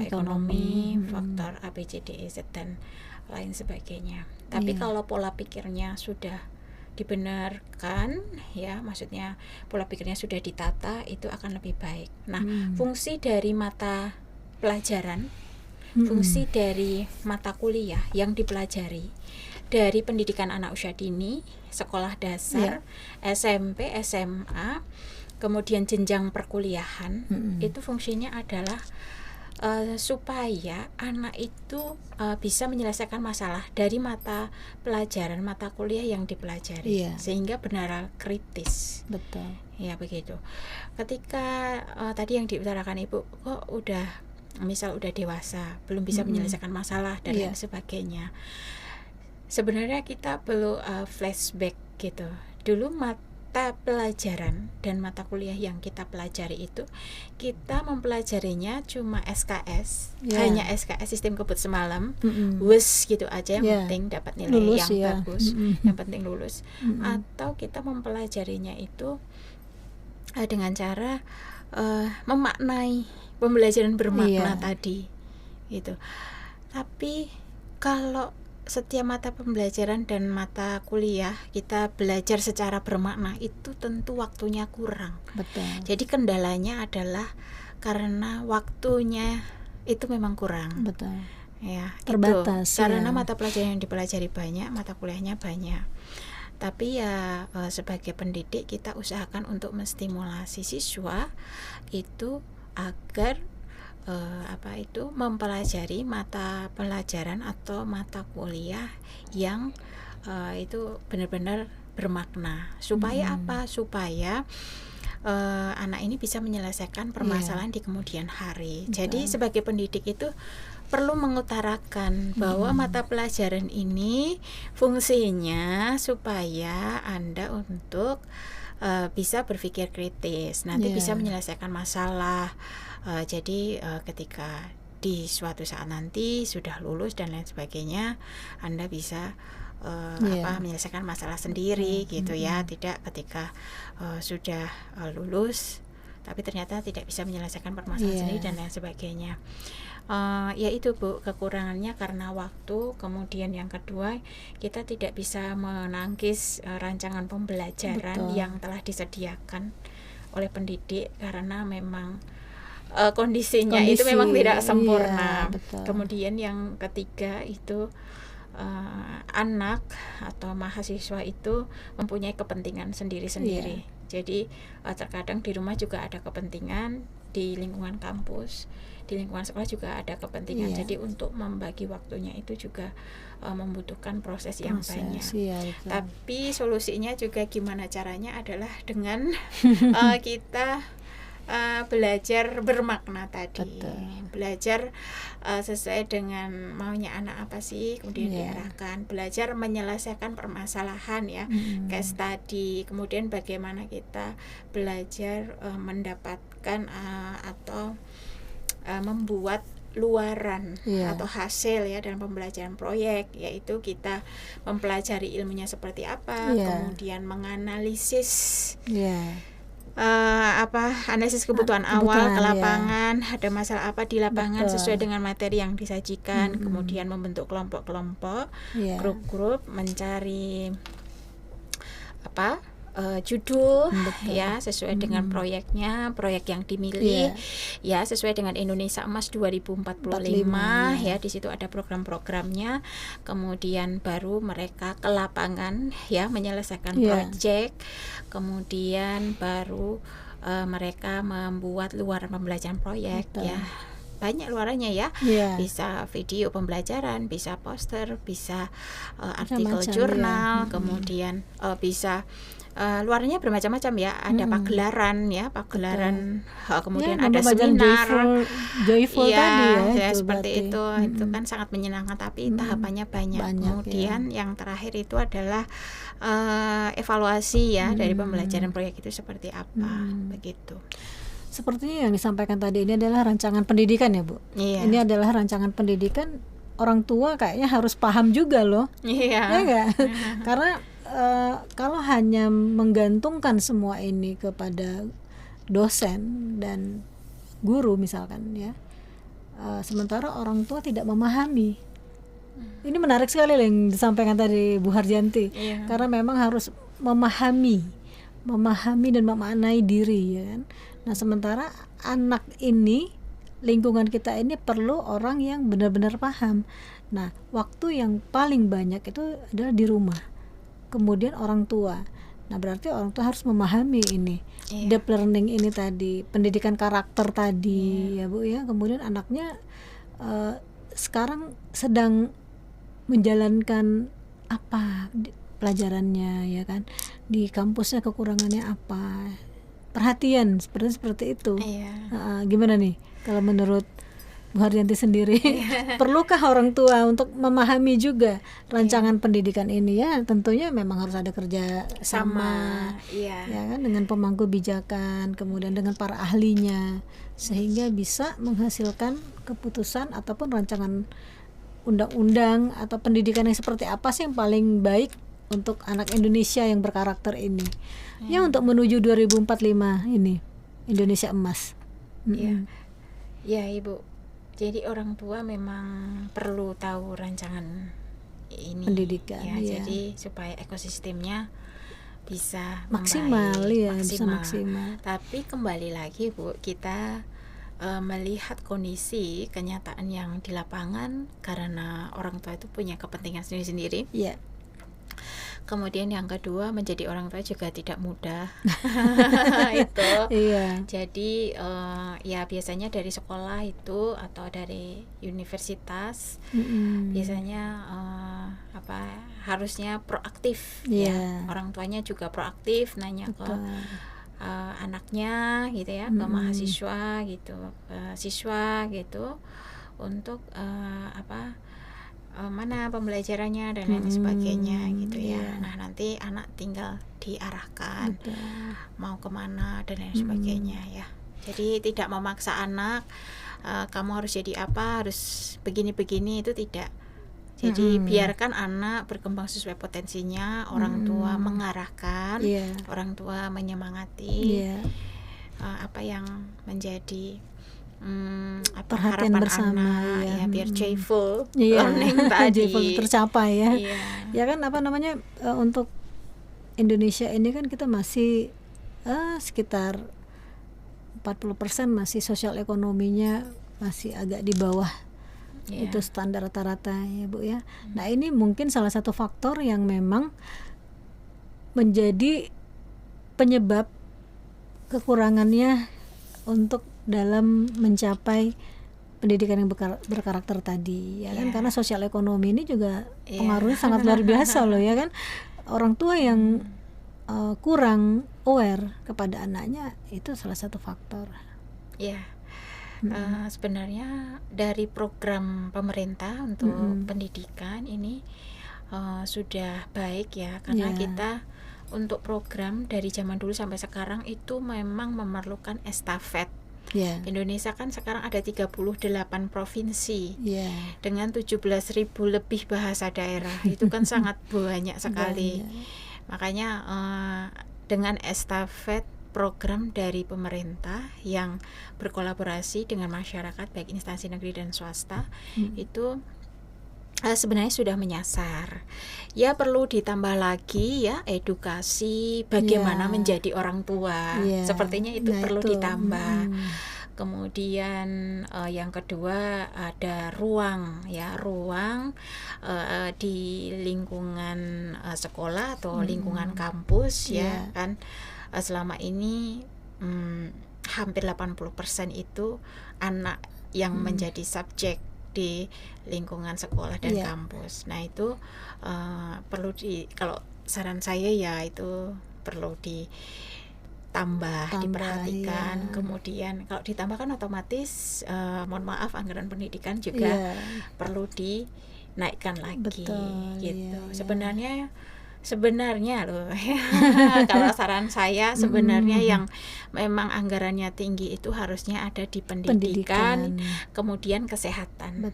ekonomi, faktor ABCDEZ dan lain sebagainya. Tapi kalau pola pikirnya sudah dibenarkan, ya maksudnya pola pikirnya sudah ditata, itu akan lebih baik. Nah, fungsi dari mata pelajaran, fungsi dari mata kuliah yang dipelajari dari pendidikan anak usia dini, sekolah dasar, SMP, SMA, kemudian jenjang perkuliahan, itu fungsinya adalah supaya anak itu bisa menyelesaikan masalah dari mata pelajaran, mata kuliah yang dipelajari, sehingga benar kritis. Betul. Ya begitu. Ketika tadi yang diutarakan Ibu, kok misal udah dewasa, belum bisa menyelesaikan masalah dan lain sebagainya. Sebenarnya kita perlu flashback gitu. Dulu mata pelajaran dan mata kuliah yang kita pelajari itu, kita mempelajarinya cuma SKS, hanya SKS, sistem kebut semalam, wes gitu aja, yang penting dapat nilai lulus, yang bagus, yang penting lulus. Atau kita mempelajarinya itu dengan cara memaknai, pembelajaran bermakna tadi gitu. Tapi kalau setiap mata pembelajaran dan mata kuliah kita belajar secara bermakna, itu tentu waktunya kurang. Betul. Jadi kendalanya adalah karena waktunya itu memang kurang. Betul. Ya, terbatas. Karena mata pelajaran yang dipelajari banyak, mata kuliahnya banyak. Tapi ya sebagai pendidik kita usahakan untuk menstimulasi siswa itu agar mempelajari mata pelajaran atau mata kuliah yang itu benar-benar bermakna. Supaya apa? Supaya anak ini bisa menyelesaikan permasalahan di kemudian hari. Jadi sebagai pendidik itu perlu mengutarakan bahwa mata pelajaran ini fungsinya supaya Anda untuk bisa berpikir kritis, nanti bisa menyelesaikan masalah. Jadi ketika di suatu saat nanti sudah lulus dan lain sebagainya, Anda bisa menyelesaikan masalah sendiri gitu ya. Tidak ketika sudah lulus tapi ternyata tidak bisa menyelesaikan permasalahan sendiri dan lain sebagainya. Ya itu Bu, kekurangannya karena waktu. Kemudian yang kedua, kita tidak bisa menangkis rancangan pembelajaran yang telah disediakan oleh pendidik karena memang kondisi itu memang tidak sempurna. Kemudian yang ketiga itu anak atau mahasiswa itu mempunyai kepentingan sendiri-sendiri. Jadi terkadang di rumah juga ada kepentingan, di lingkungan kampus, di lingkungan sekolah juga ada kepentingan. Jadi untuk membagi waktunya itu juga membutuhkan proses yang banyak. Tapi solusinya juga gimana caranya adalah dengan kita belajar bermakna tadi. Belajar sesuai dengan maunya anak apa sih, kemudian diarahkan. Belajar menyelesaikan permasalahan ya, case study. Kemudian bagaimana kita belajar mendapatkan atau membuat luaran atau hasil ya dalam pembelajaran proyek, yaitu kita mempelajari ilmunya seperti apa, kemudian menganalisis analisis kebutuhan awal ke lapangan, ada masalah apa di lapangan sesuai dengan materi yang disajikan, kemudian membentuk kelompok-kelompok, grup-grup, mencari judul ya sesuai dengan proyeknya, proyek yang dimilih ya sesuai dengan Indonesia Emas 2045 ya, di situ ada program-programnya. Kemudian baru mereka ke lapangan ya menyelesaikan proyek. Kemudian baru mereka membuat luaran pembelajaran proyek ya. Banyak luarannya ya, bisa video pembelajaran, bisa poster, bisa artikel jurnal, kemudian bisa luarnya bermacam-macam ya, ada pagelaran ya, pagelaran, kemudian ada seminar, joyful tadi ya, seperti itu kan sangat menyenangkan, tapi tahapannya banyak. Kemudian yang terakhir itu adalah evaluasi ya dari pembelajaran proyek itu seperti apa, begitu. Sepertinya yang disampaikan tadi ini adalah rancangan pendidikan ya Bu. Ini adalah rancangan pendidikan, orang tua kayaknya harus paham juga loh. Ya enggak? Karena kalau hanya menggantungkan semua ini kepada dosen dan guru misalkan ya, sementara orang tua tidak memahami. Ini menarik sekali yang disampaikan tadi Bu Harjanti, karena memang harus memahami dan memaknai diri ya kan. Nah sementara anak ini, lingkungan kita ini perlu orang yang benar-benar paham. Nah waktu yang paling banyak itu adalah di rumah, kemudian orang tua. Nah, berarti orang tua harus memahami ini. Iya. Deep learning ini tadi, pendidikan karakter tadi, ya Bu ya. Kemudian anaknya sekarang sedang menjalankan apa pelajarannya, ya kan? Di kampusnya kekurangannya apa? Perhatian seperti itu. Iya. Gimana nih kalau menurut Bu Haryanti sendiri? Perlukah orang tua untuk memahami juga rancangan pendidikan ini? Ya tentunya memang harus ada kerja sama, Iya. ya kan, dengan pemangku kebijakan, kemudian dengan para ahlinya, sehingga bisa menghasilkan keputusan ataupun rancangan undang-undang atau pendidikan yang seperti apa sih yang paling baik untuk anak Indonesia yang berkarakter ini. Ya untuk menuju 2045 ini, Indonesia emas. Iya. Ya Ibu. Jadi orang tua memang perlu tahu rancangan ini Pendidikan, ya. iya. Jadi supaya ekosistemnya bisa Maksimal, membaik, ya, bisa maksimal. Tapi kembali lagi Bu, kita melihat kondisi kenyataan yang di lapangan, karena orang tua itu punya kepentingan sendiri-sendiri. Iya. Kemudian yang kedua, menjadi orang tua juga tidak mudah. Itu. Iya. Jadi ya biasanya dari sekolah itu atau dari universitas biasanya harusnya proaktif. Ya. Orang tuanya juga proaktif, nanya ke anaknya gitu ya, ke mahasiswa gitu, ke siswa gitu, untuk mana pembelajarannya dan lain sebagainya gitu ya. Nah nanti anak tinggal diarahkan mau kemana dan lain sebagainya ya. Jadi tidak memaksa anak kamu harus jadi apa, harus begini-begini, itu tidak. Jadi biarkan anak berkembang sesuai potensinya, orang tua mengarahkan, orang tua menyemangati apa yang menjadi perhatian harapan bersama anak, ya biar joyful learning tadi joyful tercapai ya. Ya kan untuk Indonesia ini kan kita masih sekitar 40% masih sosial ekonominya masih agak di bawah itu standar rata-rata ya Bu ya. Nah ini mungkin salah satu faktor yang memang menjadi penyebab kekurangannya untuk dalam mencapai pendidikan yang berkarakter tadi ya kan, karena sosial ekonomi ini juga pengaruhnya sangat luar biasa loh ya kan. Orang tua yang kurang aware kepada anaknya itu salah satu faktor. Sebenarnya dari program pemerintah untuk pendidikan ini sudah baik ya, karena kita untuk program dari zaman dulu sampai sekarang itu memang memerlukan estafet. Indonesia kan sekarang ada 38 provinsi dengan 17.000 lebih bahasa daerah. Itu kan sangat banyak sekali. Makanya dengan estafet program dari pemerintah yang berkolaborasi dengan masyarakat baik instansi negeri dan swasta itu sebenarnya sudah menyasar. Ya perlu ditambah lagi ya edukasi bagaimana menjadi orang tua. Sepertinya itu perlu ditambah. Kemudian yang kedua ada ruang di lingkungan sekolah atau lingkungan kampus ya kan. Selama ini hampir 80% itu anak yang menjadi subjek di lingkungan sekolah dan kampus. Nah itu perlu kalau saran saya ya itu perlu ditambah, diperhatikan. Kemudian kalau ditambahkan otomatis mohon maaf anggaran pendidikan juga perlu dinaikkan lagi. Gitu. Sebenarnya loh kalau saran saya sebenarnya yang memang anggarannya tinggi itu harusnya ada di pendidikan. Kemudian kesehatan.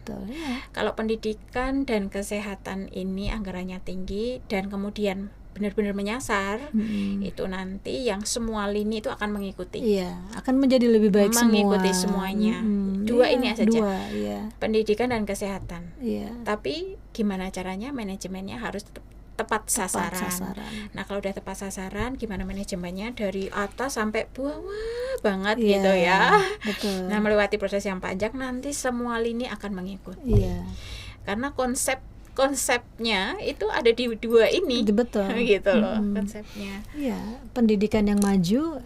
Kalau pendidikan dan kesehatan ini anggarannya tinggi dan kemudian benar-benar menyasar, itu nanti yang semua lini itu akan mengikuti. Akan menjadi lebih baik mengikuti semuanya. Dua ini saja. Pendidikan dan kesehatan. Tapi gimana caranya manajemennya harus tepat sasaran. Nah kalau udah tepat sasaran, gimana manajemennya dari atas sampai bawah banget gitu ya. Nah melewati proses yang panjang nanti semua lini akan mengikuti. Karena konsep konsepnya itu ada di dua ini. Betul. Gitu loh konsepnya. Iya, pendidikan yang maju,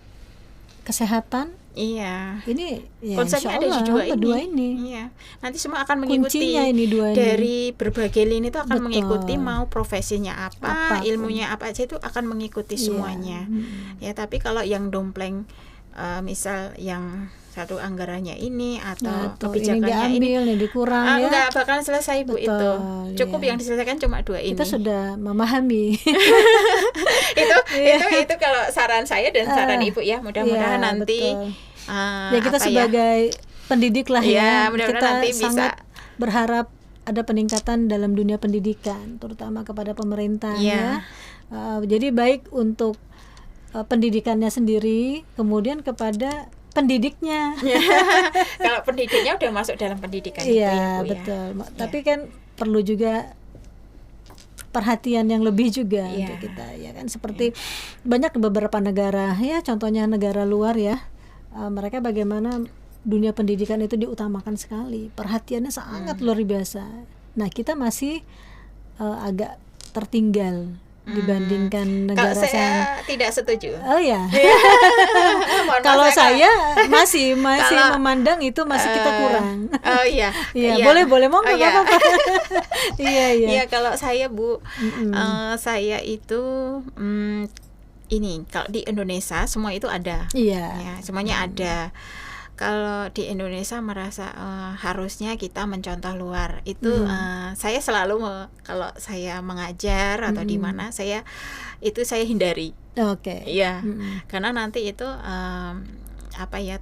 kesehatan. Iya. Ini ya, konsepnya ada di dua ini. Iya. Nanti semua akan mengikuti. Kuncinya ini dua dari berbagai lini itu akan Betul. mengikuti, mau profesinya apa, ilmunya apa aja itu akan mengikuti semuanya. Ya, tapi kalau yang dompleng misal yang satu anggarannya ini atau kebijakannya ini diambil, ini dikurang ya. Enggak bakal selesai Bu. Betul, itu. Cukup yang diselesaikan cuma dua ini. Kita sudah memahami. itu kalau saran saya dan saran Ibu ya, mudah-mudahan nanti ya kita sebagai pendidik lah ya, kita nanti sangat berharap ada peningkatan dalam dunia pendidikan, terutama kepada pemerintah ya. Jadi baik untuk pendidikannya sendiri, kemudian kepada pendidiknya. Kalau pendidiknya udah masuk dalam pendidikan itu ya, Bu, betul. Ya. Tapi kan perlu juga perhatian yang lebih juga untuk kita ya kan, seperti banyak beberapa negara ya, contohnya negara luar ya, mereka bagaimana dunia pendidikan itu diutamakan sekali, perhatiannya sangat luar biasa. Nah, kita masih agak tertinggal dibandingkan negara. Kalau saya tidak setuju. Oh ya. Kalau saya masih memandang itu masih kita kurang. Oh iya. Iya, boleh mau nggak apa-apa. Iya. Iya, kalau saya Bu, saya itu ini kalau di Indonesia semua itu ada. Iya. Ya, semuanya ada. Kalau di Indonesia merasa harusnya kita mencontoh luar itu, saya selalu kalau saya mengajar atau di mana saya hindari. Oke. Iya, karena nanti itu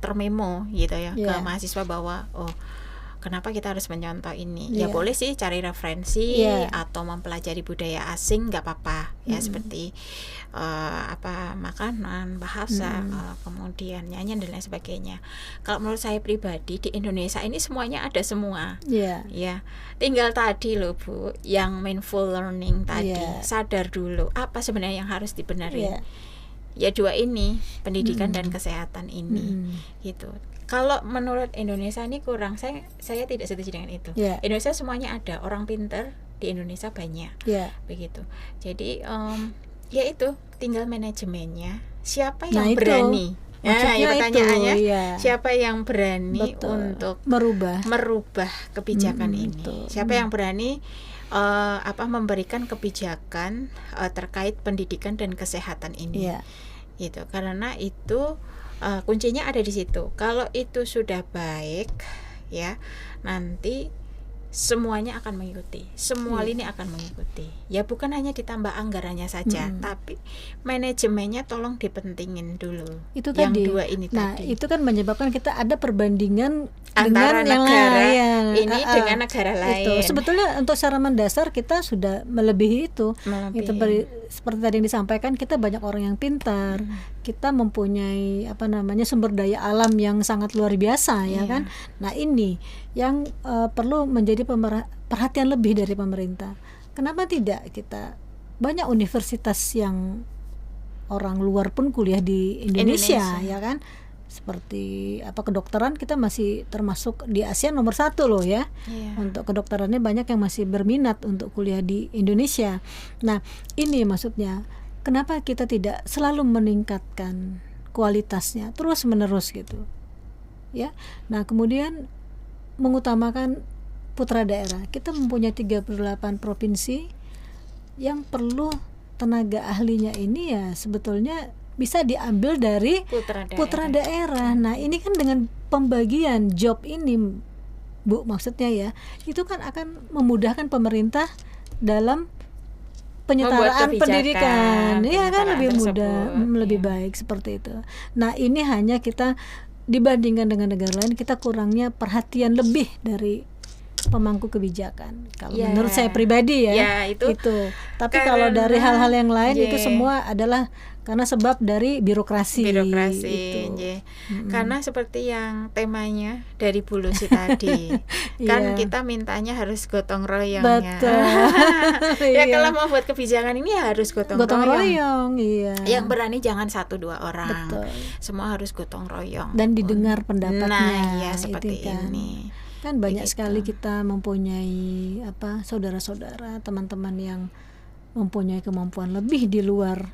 termemo gitu ya ke mahasiswa bahwa kenapa kita harus mencontoh ini? Ya boleh sih cari referensi atau mempelajari budaya asing, nggak apa-apa ya, seperti makanan, bahasa, kemudian nyanyian dan lain sebagainya. Kalau menurut saya pribadi di Indonesia ini semuanya ada semua. Ya, tinggal tadi loh Bu, yang mindful learning tadi, sadar dulu apa sebenarnya yang harus dibenarin. Ya dua ini, pendidikan dan kesehatan ini, gitu. Kalau menurut Indonesia ini kurang, saya tidak setuju dengan itu. Indonesia semuanya ada, orang pintar di Indonesia banyak, begitu. Jadi ya itu tinggal manajemennya, siapa yang berani. Pertanyaannya siapa yang berani untuk merubah kebijakan ini? Siapa yang berani memberikan kebijakan terkait pendidikan dan kesehatan ini? Gitu. Karena itu kuncinya ada di situ. Kalau itu sudah baik, ya nanti semuanya akan mengikuti, semua lini akan mengikuti. Ya bukan hanya ditambah anggarannya saja, tapi manajemennya tolong dipentingin dulu. Itu yang tadi. Dua ini tadi. Itu kan menyebabkan kita ada perbandingan antara dengan negara yang lain. Ini dengan negara lain. Itu sebetulnya untuk secara mendasar kita sudah melebihi itu. Itu seperti tadi yang disampaikan, kita banyak orang yang pintar, kita mempunyai sumber daya alam yang sangat luar biasa, ya kan. Nah ini yang perlu menjadi perhatian lebih dari pemerintah. Kenapa tidak kita, banyak universitas yang orang luar pun kuliah di Indonesia. Ya kan, seperti kedokteran kita masih termasuk di Asia nomor 1 loh ya. Untuk kedokterannya banyak yang masih berminat untuk kuliah di Indonesia. Nah ini maksudnya, kenapa kita tidak selalu meningkatkan kualitasnya terus menerus gitu ya. Nah kemudian mengutamakan putra daerah. Kita mempunyai 38 provinsi yang perlu tenaga ahlinya ini ya sebetulnya bisa diambil dari putra daerah. Nah ini kan dengan pembagian job ini Bu, maksudnya ya, itu kan akan memudahkan pemerintah dalam penyetaraan pendidikan, ya kan, lebih mudah, lebih baik seperti itu. Nah ini hanya kita dibandingkan dengan negara lain, kita kurangnya perhatian lebih dari pemangku kebijakan. Kalau menurut saya pribadi itu. Tapi kalau dari hal-hal yang lain itu semua adalah karena sebab dari birokrasi gitu. Karena seperti yang temanya dari Bulusi tadi kan kita mintanya harus gotong royongnya. Ya kalau mau buat kebijakan ini harus gotong royong. Yang berani jangan 1-2 orang. Semua harus gotong royong dan didengar pendapatnya. Nah ya seperti ini. Kan banyak Begitu. sekali kita mempunyai saudara-saudara, teman-teman yang mempunyai kemampuan lebih di luar,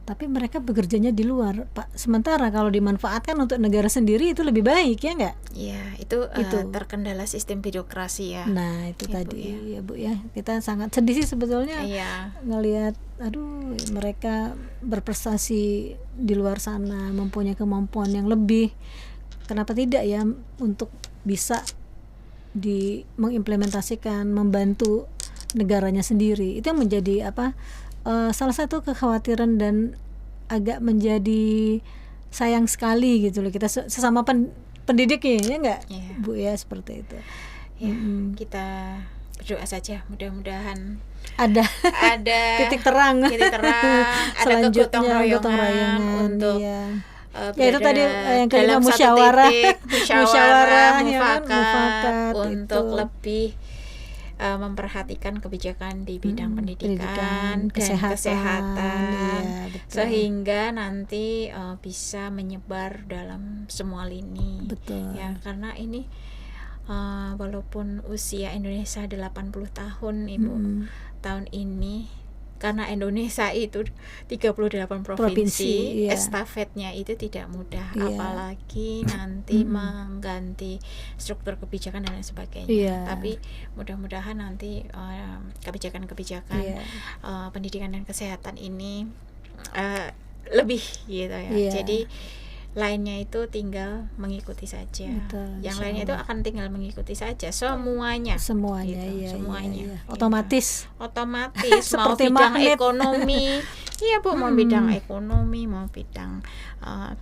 tapi mereka bekerjanya di luar, Pak. Sementara kalau dimanfaatkan untuk negara sendiri itu lebih baik, ya nggak? Ya, itu Itu. terkendala sistem birokrasi ya. Nah, itu Ya, Bu, tadi ya. ya Bu ya. Kita sangat sedih sih sebetulnya Iya. ngelihat aduh mereka berprestasi di luar sana, mempunyai kemampuan yang lebih. Kenapa tidak ya untuk bisa mengimplementasikan, membantu negaranya sendiri. Itu yang menjadi salah satu kekhawatiran dan agak menjadi sayang sekali gitu loh, kita sesama pendidik ya nggak, Iya. Bu ya, seperti itu. Ya, kita berdoa saja mudah-mudahan Ada ada titik terang ada selanjutnya, gotong royongan untuk ya. berada Ya itu tadi yang kelima dalam satu musyawarah, titik, musyawarah ya kan, mufakat mufakat untuk itu. lebih memperhatikan kebijakan di bidang pendidikan, pendidikan dan kesehatan iya, betul. Sehingga nanti bisa menyebar dalam semua lini. Betul. Ya, karena ini walaupun usia Indonesia 80 tahun Ibu, tahun ini karena Indonesia itu 38 provinsi, iya. estafetnya itu tidak mudah, Iya. apalagi nanti mengganti struktur kebijakan dan lain sebagainya. Iya. Tapi mudah-mudahan nanti kebijakan-kebijakan Iya. pendidikan dan kesehatan ini lebih gitu ya. Iya. Jadi lainnya itu tinggal mengikuti saja. Betul, Yang insya lainnya itu Allah. akan tinggal mengikuti saja semuanya. Semuanya, Gitu, iya, semuanya. iya, iya. Gitu. Otomatis. Otomatis mau Seperti bidang magnet. ekonomi, iya Bu, mau bidang ekonomi, mau bidang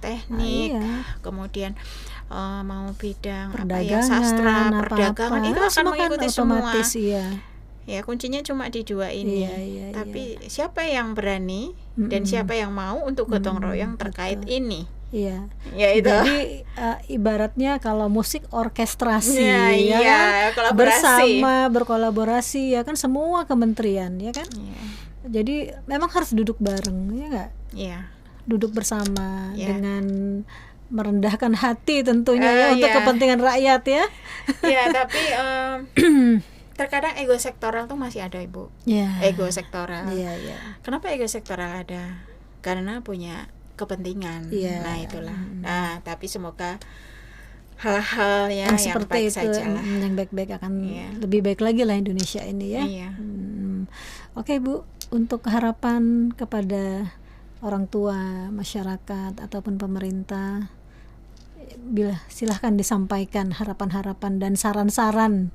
teknik, Iya. kemudian mau bidang Perdagangan, sastra, apa-apa. perdagangan itu akan Semua kan mengikuti semua. otomatis, iya. Ya, kuncinya cuma di dua ini. Iya, Tapi siapa yang berani dan siapa yang mau untuk gotong royong terkait betul. ini? Iya. Ya itu. Jadi ibaratnya kalau musik orkestrasi, Ya, ya iya, kan? kolaborasi. Berkolaborasi ya kan, semua kementerian ya kan. Iya. Jadi memang harus duduk bareng, ya nggak? Iya. Duduk bersama Ya. dengan merendahkan hati tentunya ya untuk Iya. kepentingan rakyat ya. Ya, tapi terkadang ego sektoral tuh masih ada Ibu. Ya. Ego sektoral. Iya, iya. Kenapa ego sektoral ada? Karena punya kepentingan. Iya. Nah, itulah. Nah, tapi semoga hal-hal ya yang seperti baik itu, sajalah. yang baik-baik akan Iya. lebih baik lagi lah Indonesia ini ya. Iya. Oke Bu, untuk harapan kepada orang tua, masyarakat ataupun pemerintah, silahkan disampaikan harapan-harapan dan saran-saran.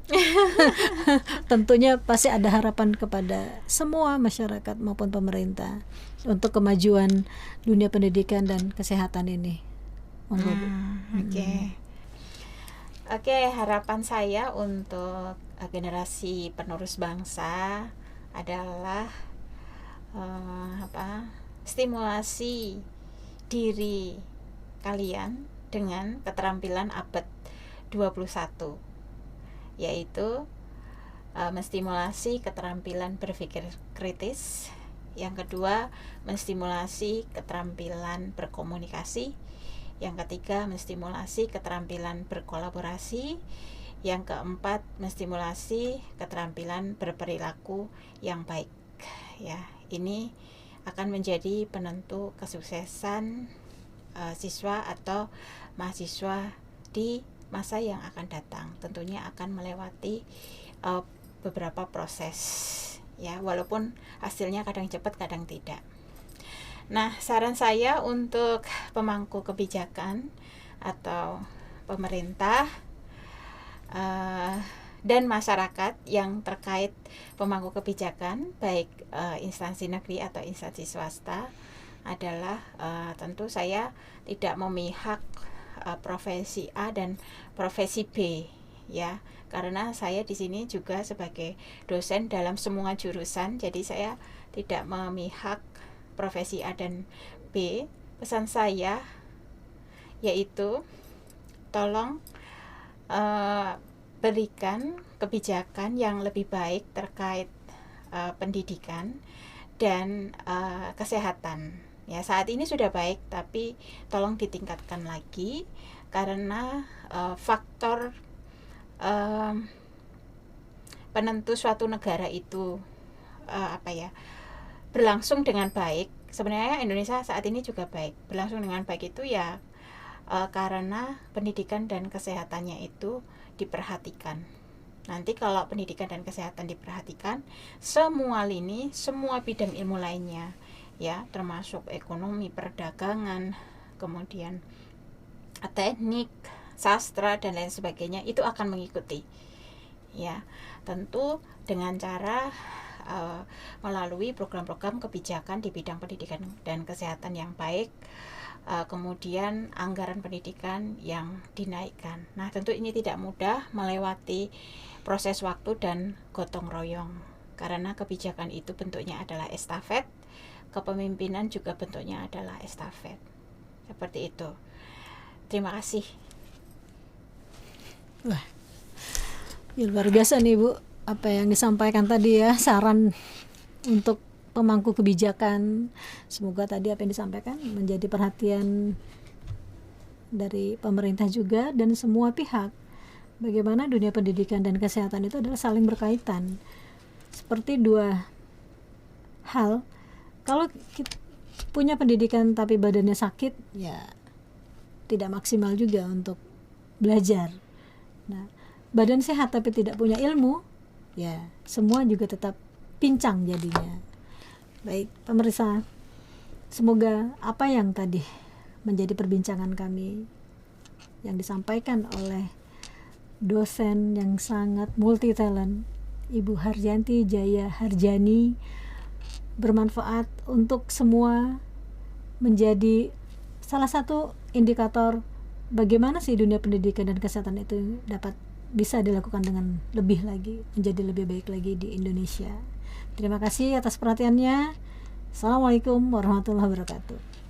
Tentunya pasti ada harapan kepada semua masyarakat maupun pemerintah untuk kemajuan dunia pendidikan dan kesehatan ini. Monggo, Bu. Oke, harapan saya untuk generasi penerus bangsa adalah stimulasi diri kalian dengan keterampilan abad 21, yaitu menstimulasi keterampilan berpikir kritis. Yang kedua, menstimulasi keterampilan berkomunikasi. Yang ketiga, menstimulasi keterampilan berkolaborasi. Yang keempat, menstimulasi keterampilan berperilaku yang baik. Ya, ini akan menjadi penentu kesuksesan siswa atau mahasiswa di masa yang akan datang. Tentunya akan melewati beberapa proses, ya, walaupun hasilnya kadang cepat, kadang tidak. Nah, saran saya untuk pemangku kebijakan atau pemerintah dan masyarakat yang terkait pemangku kebijakan, baik instansi negeri atau instansi swasta, adalah tentu saya tidak memihak profesi A dan profesi B, ya, karena saya di sini juga sebagai dosen dalam semua jurusan, jadi saya tidak memihak profesi A dan B. Pesan saya yaitu tolong berikan kebijakan yang lebih baik terkait pendidikan dan kesehatan. Ya, saat ini sudah baik, tapi tolong ditingkatkan lagi karena faktor penentu suatu negara itu berlangsung dengan baik. Sebenarnya Indonesia saat ini juga baik, berlangsung dengan baik itu ya karena pendidikan dan kesehatannya itu diperhatikan. Nanti kalau pendidikan dan kesehatan diperhatikan, semua lini, semua bidang ilmu lainnya, ya, termasuk ekonomi, perdagangan, kemudian teknik, sastra dan lain sebagainya itu akan mengikuti. Ya, tentu dengan cara melalui program-program kebijakan di bidang pendidikan dan kesehatan yang baik, kemudian anggaran pendidikan yang dinaikkan. Nah, tentu ini tidak mudah melewati proses waktu dan gotong royong, karena kebijakan itu bentuknya adalah estafet, kepemimpinan juga bentuknya adalah estafet. Seperti itu. Terima kasih. Wah, ya, luar biasa nih Bu, apa yang disampaikan tadi ya, saran untuk pemangku kebijakan. Semoga tadi apa yang disampaikan menjadi perhatian dari pemerintah juga dan semua pihak. Bagaimana dunia pendidikan dan kesehatan itu adalah saling berkaitan. Seperti dua hal. Kalau kita punya pendidikan tapi badannya sakit, ya tidak maksimal juga untuk belajar. Nah, badan sehat tapi tidak punya ilmu, ya semua juga tetap pincang jadinya. Baik, pemirsa, semoga apa yang tadi menjadi perbincangan kami yang disampaikan oleh dosen yang sangat multi talent, Ibu Harjanti Jaya Harjani, bermanfaat untuk semua, menjadi salah satu indikator bagaimana sih dunia pendidikan dan kesehatan itu dapat bisa dilakukan dengan lebih lagi, menjadi lebih baik lagi di Indonesia. Terima kasih atas perhatiannya. Assalamualaikum warahmatullahi wabarakatuh.